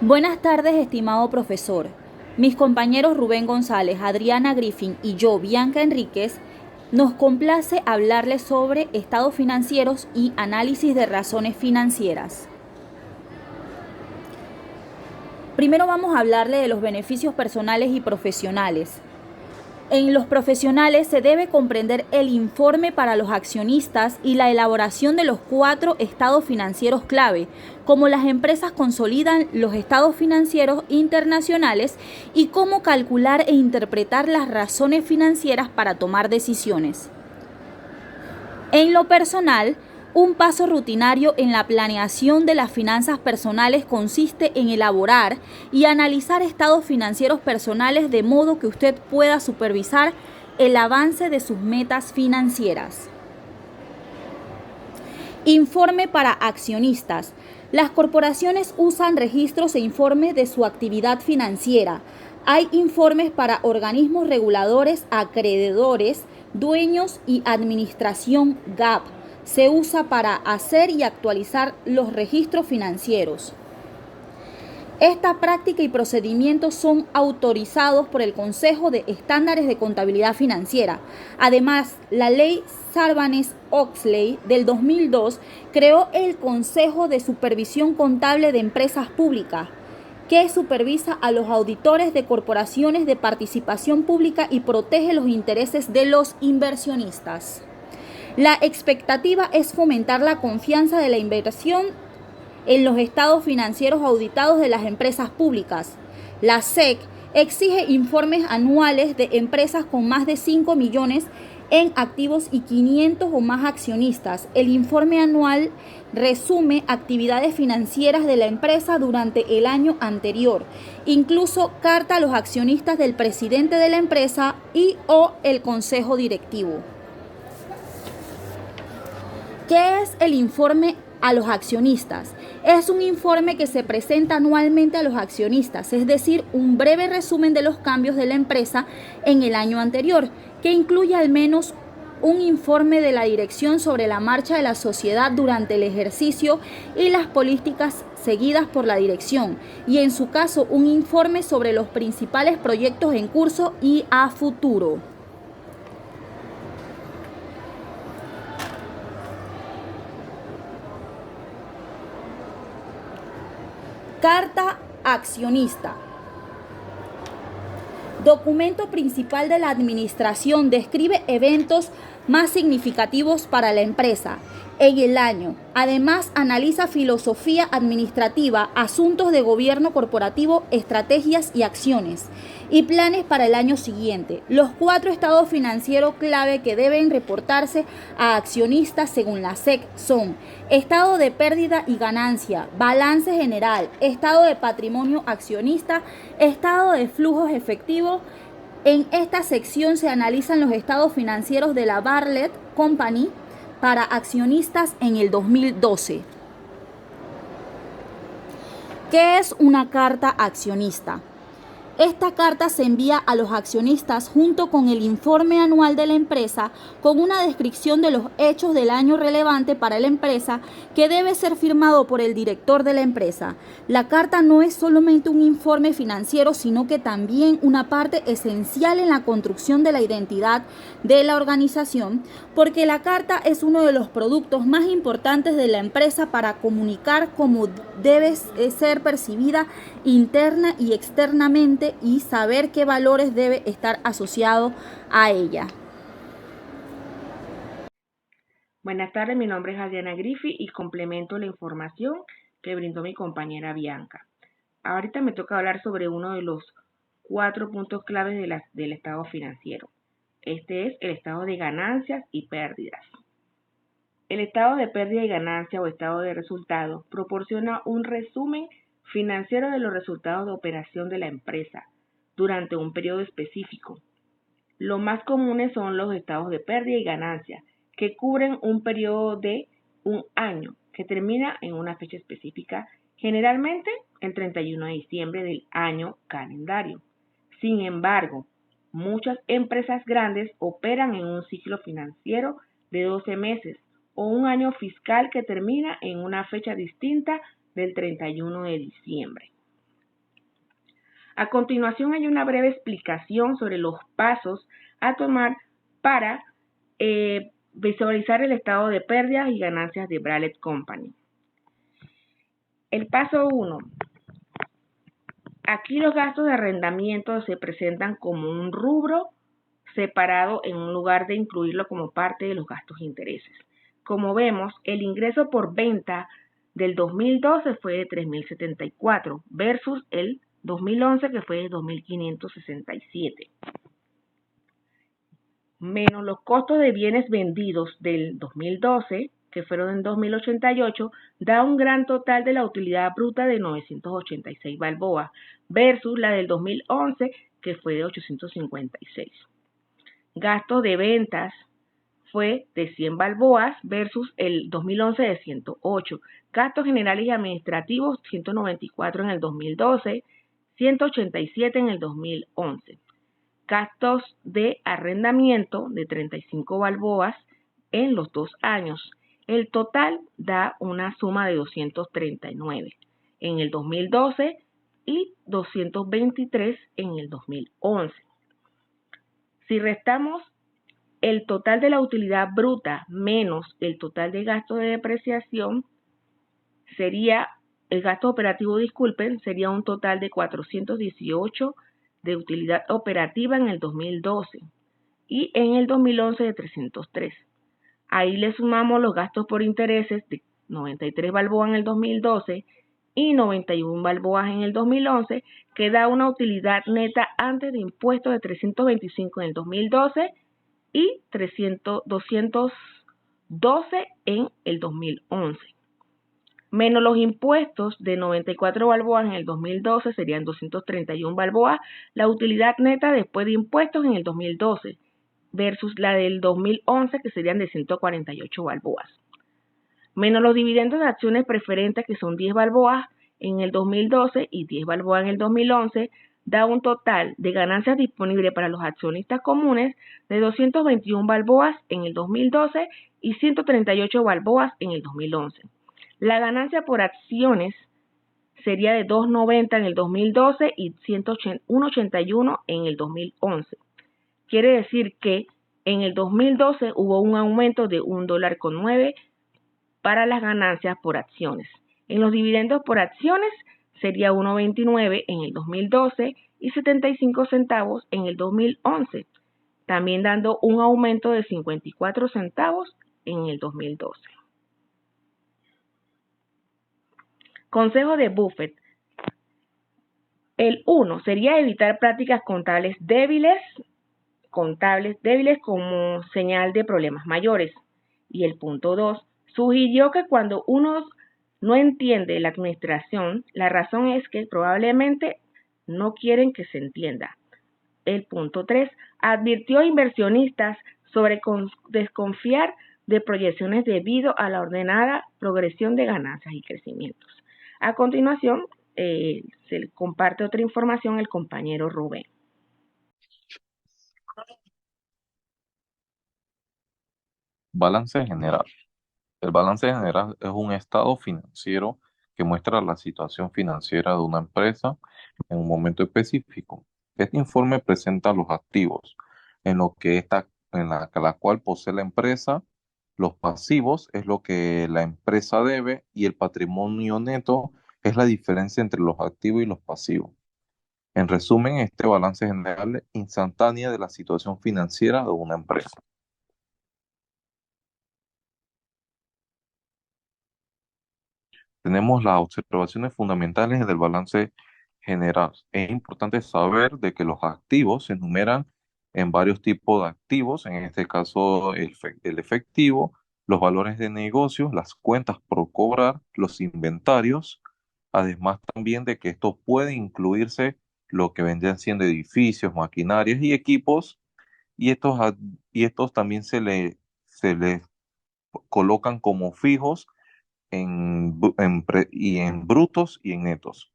Buenas tardes, estimado profesor. Mis compañeros Rubén González, Adriana Griffin y yo, Bianca Enríquez, nos complace hablarles sobre estados financieros y análisis de razones financieras. Primero vamos a hablarle de los beneficios personales y profesionales. En los profesionales se debe comprender el informe para los accionistas y la elaboración de los 4 estados financieros clave, cómo las empresas consolidan los estados financieros internacionales y cómo calcular e interpretar las razones financieras para tomar decisiones. En lo personal, un paso rutinario en la planeación de las finanzas personales consiste en elaborar y analizar estados financieros personales de modo que usted pueda supervisar el avance de sus metas financieras. Informe para accionistas. Las corporaciones usan registros e informes de su actividad financiera. Hay informes para organismos reguladores, acreedores, dueños y administración GAAP. Se usa para hacer y actualizar los registros financieros. Esta práctica y procedimientos son autorizados por el Consejo de Estándares de Contabilidad Financiera. Además, la ley Sarbanes-Oxley del 2002 creó el Consejo de Supervisión Contable de Empresas Públicas, que supervisa a los auditores de corporaciones de participación pública y protege los intereses de los inversionistas. La expectativa es fomentar la confianza de la inversión en los estados financieros auditados de las empresas públicas. La SEC exige informes anuales de empresas con más de 5 millones en activos y 500 o más accionistas. El informe anual resume actividades financieras de la empresa durante el año anterior, incluso carta a los accionistas del presidente de la empresa y o el consejo directivo. ¿Qué es el informe a los accionistas? Es un informe que se presenta anualmente a los accionistas, es decir, un breve resumen de los cambios de la empresa en el año anterior, que incluye al menos un informe de la dirección sobre la marcha de la sociedad durante el ejercicio y las políticas seguidas por la dirección, y en su caso un informe sobre los principales proyectos en curso y a futuro. Carta accionista. Documento principal de la administración, describe eventos más significativos para la empresa en el año. Además, analiza filosofía administrativa, asuntos de gobierno corporativo, estrategias y acciones y planes para el año siguiente. Los 4 estados financieros clave que deben reportarse a accionistas según la SEC son: estado de pérdida y ganancia, balance general, estado de patrimonio accionista, estado de flujos efectivos. En esta sección se analizan los estados financieros de la Bartlett Company para accionistas en el 2012. ¿Qué es una carta accionista? Esta carta se envía a los accionistas junto con el informe anual de la empresa con una descripción de los hechos del año relevante para la empresa, que debe ser firmado por el director de la empresa. La carta no es solamente un informe financiero, sino que también una parte esencial en la construcción de la identidad de la organización, porque la carta es uno de los productos más importantes de la empresa para comunicar cómo debe ser percibida interna y externamente y saber qué valores debe estar asociado a ella. Buenas tardes, mi nombre es Adriana Griffin y complemento la información que brindó mi compañera Bianca. Ahorita me toca hablar sobre uno de los 4 puntos claves del estado financiero. Este es el estado de ganancias y pérdidas. El estado de pérdida y ganancia o estado de resultados proporciona un resumen financiero de los resultados de operación de la empresa durante un periodo específico. Los más comunes son los estados de pérdida y ganancia, que cubren un periodo de un año, que termina en una fecha específica, generalmente el 31 de diciembre del año calendario. Sin embargo, muchas empresas grandes operan en un ciclo financiero de 12 meses o un año fiscal que termina en una fecha distinta del 31 de diciembre. A continuación hay una breve explicación sobre los pasos a tomar para visualizar el estado de pérdidas y ganancias de Bralett Company. El paso 1. Aquí los gastos de arrendamiento se presentan como un rubro separado en un lugar de incluirlo como parte de los gastos e intereses. Como vemos, el ingreso por venta del 2012 fue de 3.074 versus el 2011 que fue de 2.567. Menos los costos de bienes vendidos del 2012, que fueron en 2.088, da un gran total de la utilidad bruta de 986 balboas versus la del 2011, que fue de 856. Gasto de ventas fue de 100 balboas versus el 2011 de 108. Gastos generales y administrativos, 194 en el 2012, 187 en el 2011. Gastos de arrendamiento de 35 balboas en los 2 años. El total da una suma de 239 en el 2012 y 223 en el 2011. Si restamos el total de la utilidad bruta menos el total de gasto de depreciación, sería, el gasto operativo, sería un total de 418 de utilidad operativa en el 2012 y en el 2011 de 303. Ahí le sumamos los gastos por intereses de 93 balboas en el 2012 y 91 balboas en el 2011, que da una utilidad neta antes de impuestos de 325 en el 2012 y 212 en el 2011. Menos los impuestos de 94 balboas en el 2012 serían 231 balboas, la utilidad neta después de impuestos en el 2012 versus la del 2011 que serían de 148 balboas. Menos los dividendos de acciones preferentes que son 10 balboas en el 2012 y 10 balboas en el 2011, da un total de ganancias disponibles para los accionistas comunes de 221 balboas en el 2012 y 138 balboas en el 2011. La ganancia por acciones sería de 2.90 en el 2012 y 181 en el 2011. Quiere decir que en el 2012 hubo un aumento de $1.09 para las ganancias por acciones. En los dividendos por acciones sería 1.29 en el 2012 y 75 centavos en el 2011, también dando un aumento de 54 centavos en el 2012. Consejo de Buffett. El 1 sería evitar prácticas contables débiles como señal de problemas mayores. Y el punto 2 sugirió que cuando uno no entiende la administración, la razón es que probablemente no quieren que se entienda. El punto 3 advirtió a inversionistas sobre desconfiar de proyecciones debido a la ordenada progresión de ganancias y crecimientos. A continuación, se le comparte otra información al compañero Rubén. Balance general. El balance general es un estado financiero que muestra la situación financiera de una empresa en un momento específico. Este informe presenta los activos la cual posee la empresa, los pasivos es lo que la empresa debe y el patrimonio neto es la diferencia entre los activos y los pasivos. En resumen, este balance general es instantánea de la situación financiera de una empresa. Tenemos las observaciones fundamentales del balance general. Es importante saber de que los activos se enumeran en varios tipos de activos, en este caso el efectivo, los valores de negocios, las cuentas por cobrar, los inventarios, además también de que esto puede incluirse lo que vendrían siendo edificios, maquinarias y equipos, y estos también se les colocan como fijos y en brutos y en netos.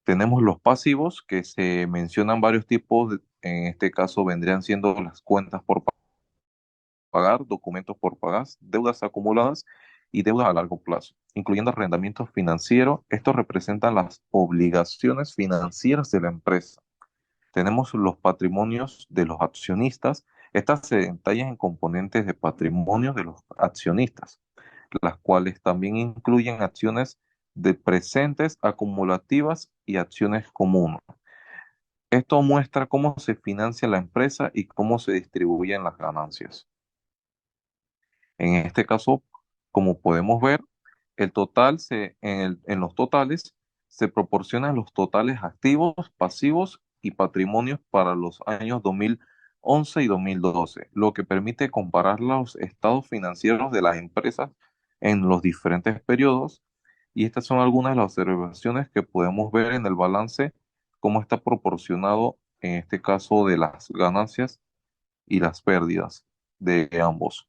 Tenemos los pasivos, que se mencionan varios tipos, en este caso vendrían siendo las cuentas por pagar, documentos por pagar, deudas acumuladas y deudas a largo plazo, incluyendo arrendamientos financieros. Estos representan las obligaciones financieras de la empresa. Tenemos los patrimonios de los accionistas. Estas se detallan en componentes de patrimonio de los accionistas, las cuales también incluyen acciones de presentes, acumulativas y acciones comunes. Esto muestra cómo se financia la empresa y cómo se distribuyen las ganancias. En este caso, como podemos ver, en los totales se proporcionan los totales activos, pasivos y patrimonios para los años 2011 y 2012, lo que permite comparar los estados financieros de las empresas en los diferentes periodos. Y estas son algunas de las observaciones que podemos ver en el balance, cómo está proporcionado en este caso de las ganancias y las pérdidas de ambos.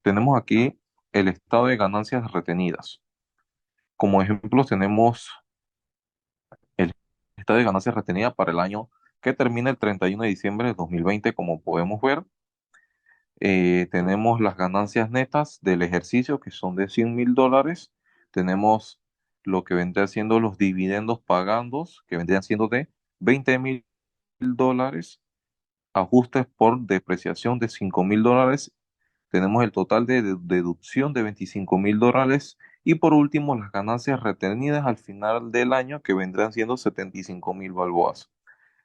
Tenemos aquí el estado de ganancias retenidas. Como ejemplos tenemos el estado de ganancias retenidas para el año que termina el 31 de diciembre de 2020, como podemos ver. Tenemos las ganancias netas del ejercicio, que son de $100,000. Tenemos lo que vendría siendo los dividendos pagandos, que vendrían siendo de $20,000. Ajustes por depreciación de $5,000. Tenemos el total de deducción de $25,000. Y por último, las ganancias retenidas al final del año, que vendrán siendo 75,000 balboas.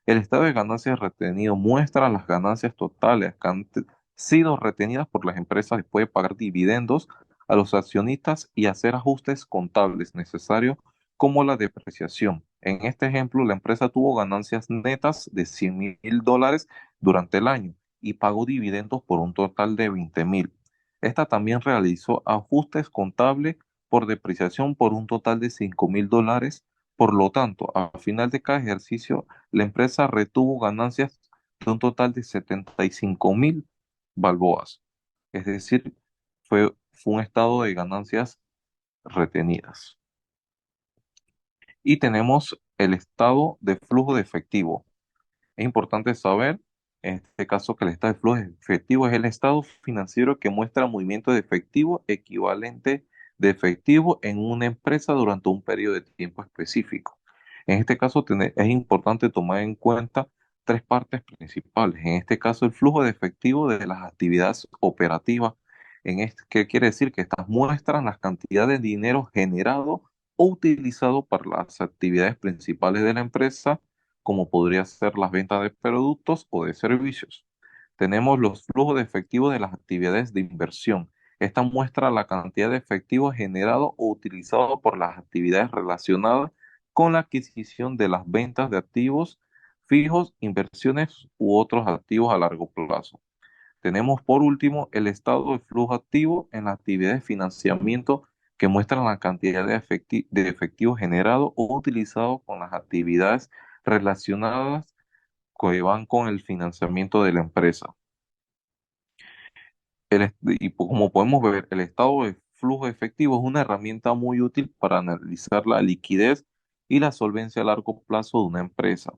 El estado de ganancias retenido muestra las ganancias totales que han sido retenidas por las empresas después de pagar dividendos a los accionistas y hacer ajustes contables necesarios como la depreciación. En este ejemplo, la empresa tuvo ganancias netas de $100,000 durante el año y pagó dividendos por un total de 20,000. Esta también realizó ajustes contables por depreciación por un total de $5,000. Por lo tanto, al final de cada ejercicio, la empresa retuvo ganancias de un total de 75,000 balboas. Es decir, fue un estado de ganancias retenidas. Y tenemos el estado de flujo de efectivo. Es importante saber, en este caso, que el estado de flujo de efectivo es el estado financiero que muestra movimiento de efectivo equivalente de efectivo en una empresa durante un periodo de tiempo específico. En este caso, es importante tomar en cuenta tres partes principales. En este caso, el flujo de efectivo de las actividades operativas. ¿Qué quiere decir? Que estas muestran las cantidades de dinero generado o utilizado para las actividades principales de la empresa, como podría ser las ventas de productos o de servicios. Tenemos los flujos de efectivo de las actividades de inversión. Esta muestra la cantidad de efectivo generado o utilizado por las actividades relacionadas con la adquisición de las ventas de activos fijos, inversiones u otros activos a largo plazo. Tenemos por último el estado de flujo activo en las actividades de financiamiento, que muestran la cantidad de efectivo generado o utilizado con las actividades relacionadas que van con el financiamiento de la empresa. Como podemos ver, el estado de flujo efectivo es una herramienta muy útil para analizar la liquidez y la solvencia a largo plazo de una empresa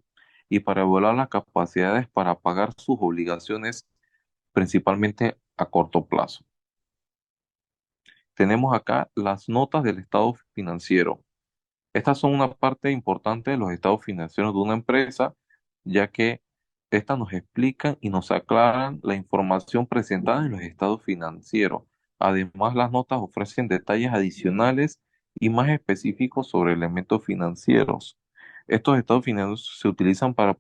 y para evaluar las capacidades para pagar sus obligaciones, principalmente a corto plazo. Tenemos acá las notas del estado financiero. Estas son una parte importante de los estados financieros de una empresa, ya que estas nos explican y nos aclaran la información presentada en los estados financieros. Además, las notas ofrecen detalles adicionales y más específicos sobre elementos financieros. Estos estados financieros se utilizan para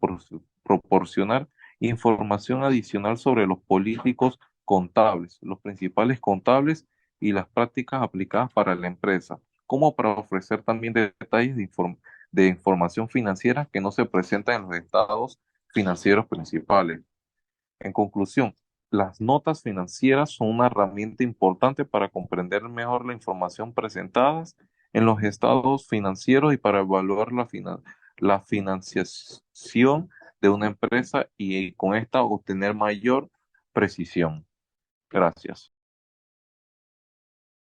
proporcionar información adicional sobre los políticos contables, los principales contables y las prácticas aplicadas para la empresa, como para ofrecer también detalles de información financiera que no se presentan en los estados financieros principales. En conclusión, las notas financieras son una herramienta importante para comprender mejor la información presentada en los estados financieros y para evaluar la financiación de una empresa y con esta obtener mayor precisión. Gracias.